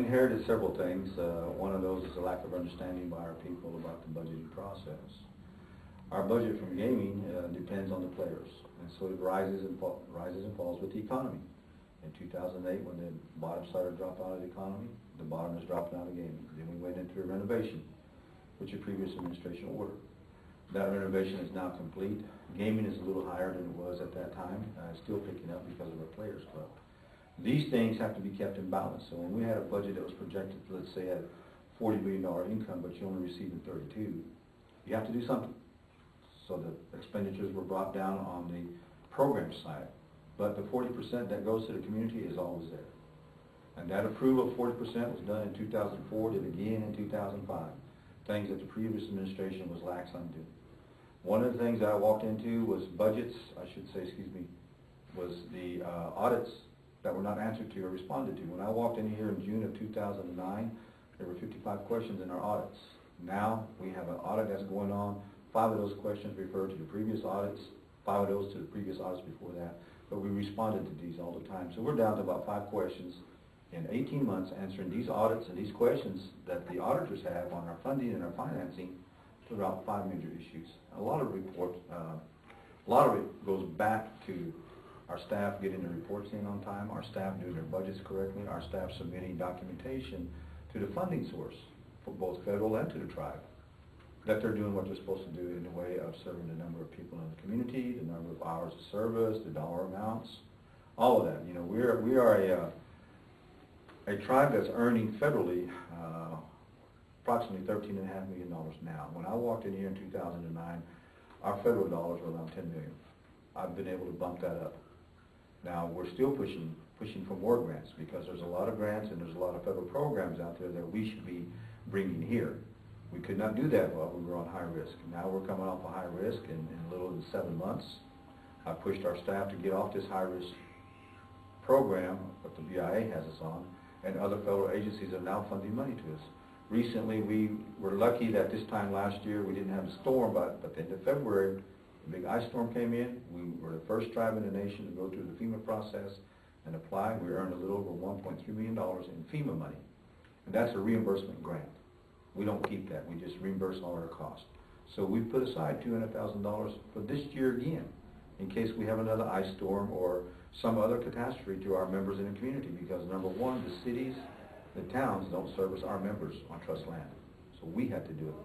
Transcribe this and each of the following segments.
inherited several things. One of those is a lack of understanding by our people about the budgeting process. Our budget from gaming depends on the players, and so it rises and falls with the economy. In 2008, when the bottom started to drop out of the economy, the bottom is dropping out of gaming. Then we went into a renovation, which the previous administration ordered. That renovation is now complete. Gaming is a little higher than it was at that time. It's still picking up because of our Players Club. These things have to be kept in balance. So when we had a budget that was projected, let's say, at $40 million income, but you only receiving 32, you have to do something. So the expenditures were brought down on the program side. But the 40% that goes to the community is always there. And that approval of 40% was done in 2004, did again in 2005. Things that the previous administration was lax on doing. One of the things that I walked into was budgets, was the audits that were not answered to or responded to. When I walked in here in June of 2009, there were 55 questions in our audits. Now we have an audit that's going on. 5 of those questions refer to the previous audits, 5 of those to the previous audits before that. But we responded to these all the time. So we're down to about 5 questions in 18 months answering these audits and these questions that the auditors have on our funding and our financing throughout 5 major issues. A lot of it goes back to our staff getting the reports in on time, our staff doing their budgets correctly, our staff submitting documentation to the funding source for both federal and to the tribe, that they're doing what they're supposed to do in the way of serving the number of people in the community, the number of hours of service, the dollar amounts, all of that. You know, we are a tribe that's earning federally approximately $13.5 million now. When I walked in here in 2009, our federal dollars were around $10 million. I've been able to bump that up. Now we're still pushing for more grants because there's a lot of grants and there's a lot of federal programs out there that we should be bringing here. We could not do that while we were on high risk. Now we're coming off a high risk in a little than 7 months. I pushed our staff to get off this high risk program that the BIA has us on, and other federal agencies are now funding money to us. Recently, we were lucky that this time last year we didn't have a storm, but at the end of February, a big ice storm came in. We were the first tribe in the nation to go through the FEMA process and apply. We earned a little over $1.3 million in FEMA money, and that's a reimbursement grant. We don't keep that. We just reimburse all our costs. So we put aside $200,000 for this year again, in case we have another ice storm or some other catastrophe to our members in the community, because number one, the cities, the towns don't service our members on trust land. So we had to do it.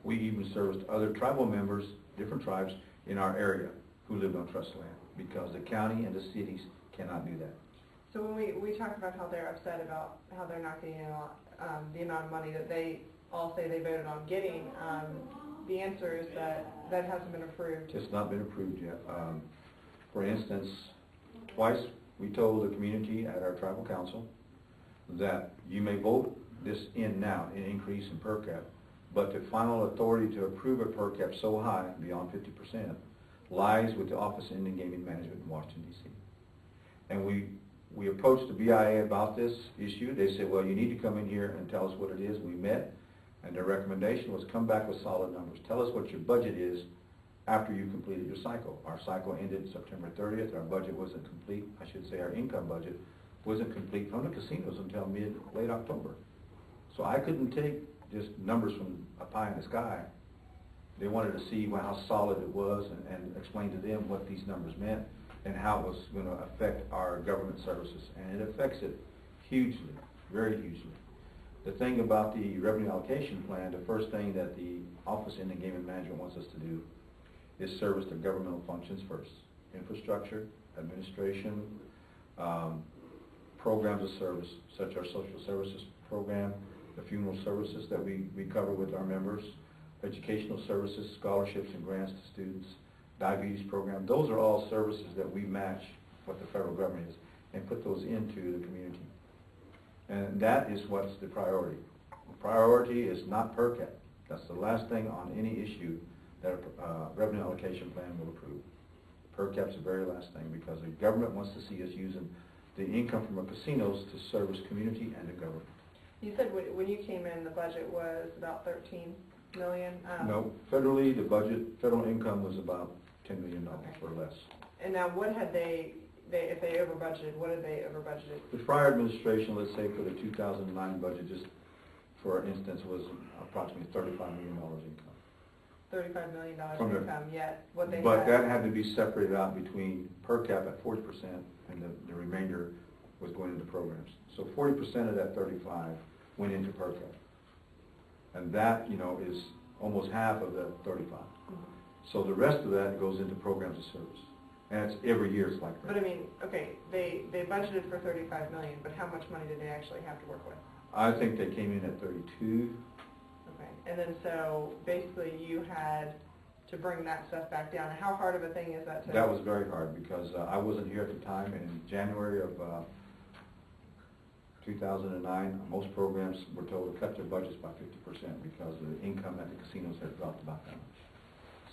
We even serviced other tribal members, different tribes in our area who lived on trust land, because the county and the cities cannot do that. So when we talk about how they're upset about how they're not getting the amount of money that they all say they voted on getting, the answer is that hasn't been approved. It's not been approved yet. For instance, twice we told the community at our tribal council that you may vote this in now, an increase in per cap, but the final authority to approve a per cap so high, beyond 50%, lies with the Office of Indian Gaming Management in Washington, D.C. And we approached the BIA about this issue. They said, well, you need to come in here and tell us what it is. We met, and their recommendation was come back with solid numbers. Tell us what your budget is after you completed your cycle. Our cycle ended September 30th. Our budget wasn't complete. I should say our income budget wasn't complete from the casinos until late October. So I couldn't take just numbers from a pie in the sky. They wanted to see how solid it was and explain to them what these numbers meant and how it was going to affect our government services. And it affects it hugely, very hugely. The thing about the revenue allocation plan, the first thing that the Office of Indian Gaming Management wants us to do is service the governmental functions first. Infrastructure, administration, programs of service, such as our social services program, the funeral services that we cover with our members, educational services, scholarships and grants to students, diabetes program. Those are all services that we match what the federal government is and put those into the community. And that is what's the priority. The priority is not per cap. That's the last thing on any issue that a revenue allocation plan will approve. Per cap's the very last thing, because the government wants to see us using the income from our casinos to service community and the government. You said when you came in, the budget was about $13 million? No, federally, the budget, federal income was about $10 million or less. And now what had they if they over budgeted, what did they over budgeted? The prior administration, let's say for the 2009 budget, just for instance, was approximately $35 million income. $35 million From the- income, yet what they But had. that had to be separated out between per cap at 40%, and the remainder was going into programs. So 40% of that 35 went into per cap. And that, you know, is almost half of the 35. Mhm. So the rest of that goes into programs of service. And it's every year it's like that. But I mean, okay, they budgeted for 35 million, but how much money did they actually have to work with? I think they came in at 32. Okay, and then so basically you had to bring that stuff back down. How hard of a thing is that to? That was very hard because I wasn't here at the time. In January of 2009, most programs were told to cut their budgets by 50% because the income at the casinos had dropped about that much.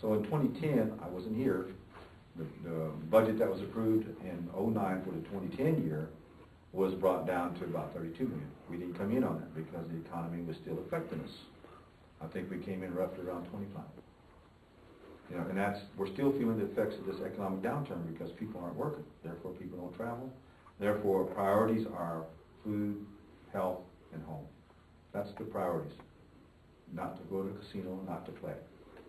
So in 2010, I wasn't here. The budget that was approved in 09 for the 2010 year was brought down to about 32 million. We didn't come in on that because the economy was still affecting us. I think we came in roughly around 25. You know, and we're still feeling the effects of this economic downturn because people aren't working. Therefore, people don't travel. Therefore, priorities are food, health, and home. That's the priorities. Not to go to a casino, not to play.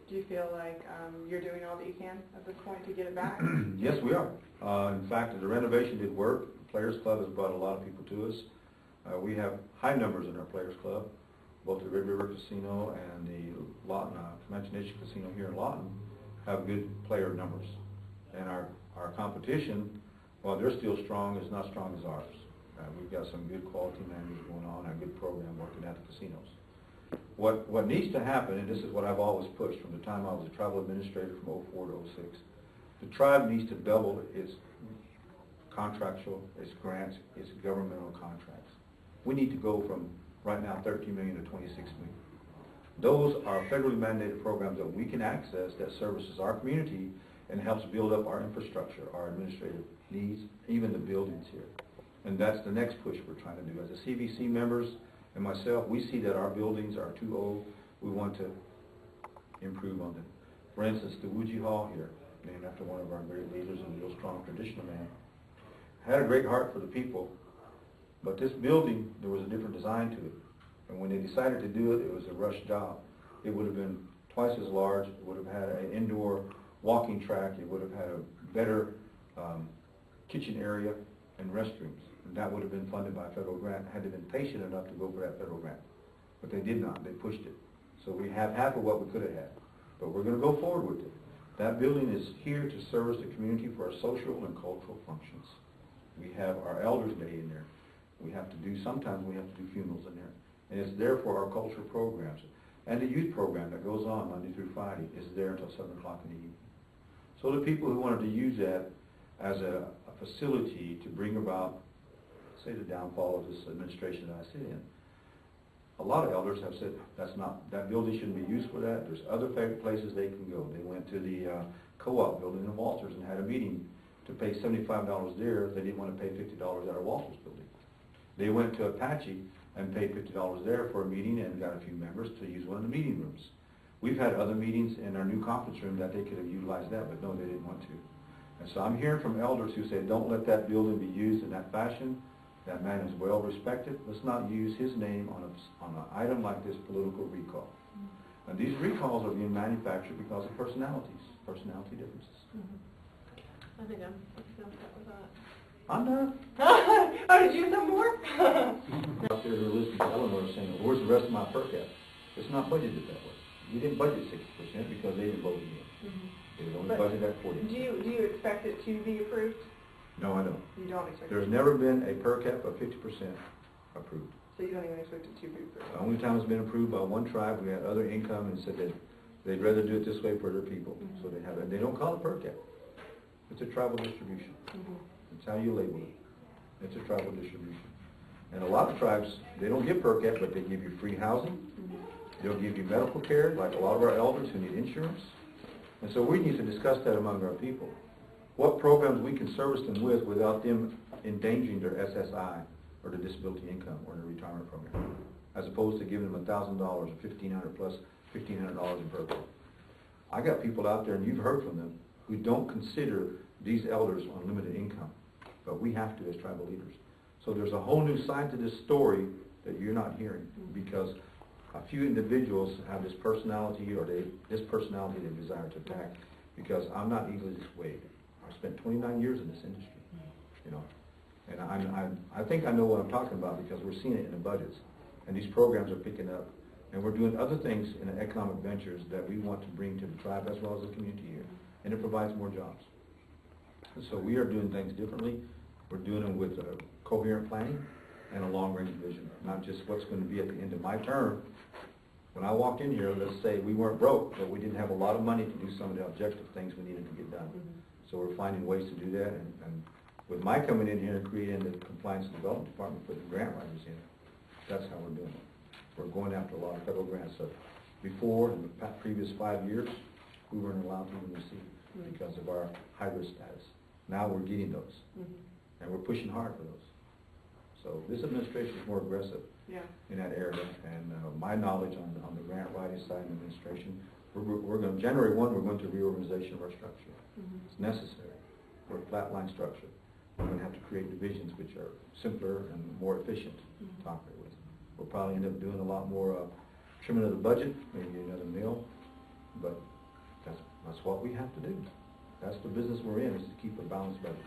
Do you feel like you're doing all that you can at this point to get it back? Yes, we are. In fact, the renovation did work. The Players Club has brought a lot of people to us. We have high numbers in our Players Club. Both the Red River Casino and the Lawton, Comanche Nation Casino here in Lawton have good player numbers. And our competition, while they're still strong, is not strong as ours. We've got some good quality managers going on and a good program working at the casinos. What needs to happen, and this is what I've always pushed from the time I was a travel administrator from 04 to 06, the tribe needs to double its contractual, its grants, its governmental contracts. We need to go from right now 13 million to 26 million. Those are federally mandated programs that we can access that services our community and helps build up our infrastructure, our administrative needs, even the buildings here. And that's the next push we're trying to do. As the CVC members and myself, we see that our buildings are too old. We want to improve on them. For instance, the Wuji Hall here, named after one of our great leaders and a real strong traditional man, had a great heart for the people. But this building, there was a different design to it. And when they decided to do it, it was a rush job. It would have been twice as large. It would have had an indoor walking track. It would have had a better kitchen area and restrooms. And that would have been funded by a federal grant, had they been patient enough to go for that federal grant. But they did not. They pushed it. So we have half of what we could have had. But we're going to go forward with it. That building is here to service the community for our social and cultural functions. We have our Elders Day in there. Sometimes we have to do funerals in there. And it's there for our cultural programs. And the youth program that goes on Monday through Friday is there until 7 o'clock in the evening. So the people who wanted to use that as a facility to bring about, say, the downfall of this administration that I sit in, a lot of elders have said that building shouldn't be used for that. There's other places they can go. They went to the co-op building in Walters and had a meeting to pay $75 there. They didn't want to pay $50 at our Walters building. They went to Apache and paid $50 there for a meeting and got a few members to use one of the meeting rooms. We've had other meetings in our new conference room that they could have utilized that, but no, they didn't want to. And so I'm hearing from elders who say, don't let that building be used in that fashion. That man is well respected. Let's not use his name on an item like this political recall. Mm-hmm. And these recalls are being manufactured because of personality differences. Mm-hmm. I think I'm upset with that. I'm done. Oh, did you have some more? Out there who are listening to Eleanor saying, well, where's the rest of my per cap? It's not budgeted that way. We didn't budget 60% because they didn't vote in. Mm-hmm. They only budgeted at 40%. Do you expect it to be approved? No, I don't. You don't expect There's it? never been a per cap of 50% approved. So you don't even expect it to be approved? The only time it's been approved by one tribe who had other income and said that they'd rather do it this way for their people. Mm-hmm. So they have it. They don't call it per cap. It's a tribal distribution. Mm-hmm. It's how you label it. It's a tribal distribution. And a lot of tribes, they don't give per cap, but they give you free housing. Mm-hmm. They'll give you medical care, like a lot of our elders who need insurance. And so we need to discuss that among our people. What programs we can service them with without them endangering their SSI or their disability income or their retirement program, as opposed to giving them $1,000 or $1,500 plus $1,500 in per cap. I got people out there, and you've heard from them, who don't consider these elders on limited income. but we have to as tribal leaders. So there's a whole new side to this story that you're not hearing, because a few individuals have this personality, or this personality they desire to attack, because I'm not easily swayed. I spent 29 years in this industry, you know, and I think I know what I'm talking about, because we're seeing it in the budgets, and these programs are picking up, and we're doing other things in the economic ventures that we want to bring to the tribe as well as the community here, and it provides more jobs. So we are doing things differently. We're doing them with coherent planning and a long-range vision, not just what's going to be at the end of my term. When I walked in here, let's say we weren't broke, but we didn't have a lot of money to do some of the objective things we needed to get done. So we're finding ways to do that, and with my coming in here and creating the Compliance and Development Department, putting grant writers in, that's how we're doing it. We're going after a lot of federal grants. So before, in the previous 5 years, we weren't allowed to even receive because of our high-risk status. Now we're getting those, and we're pushing hard for those. So this administration is more aggressive in that area, and my knowledge on the grant writing side of the administration, we're going to, January 1, we're going to reorganization of our structure. It's necessary. We're a flatline structure. We're going to have to create divisions which are simpler and more efficient to operate with. We'll probably end up doing a lot more trimming of the budget, maybe another mill, but that's what we have to do. That's the business we're in, is to keep a balanced budget.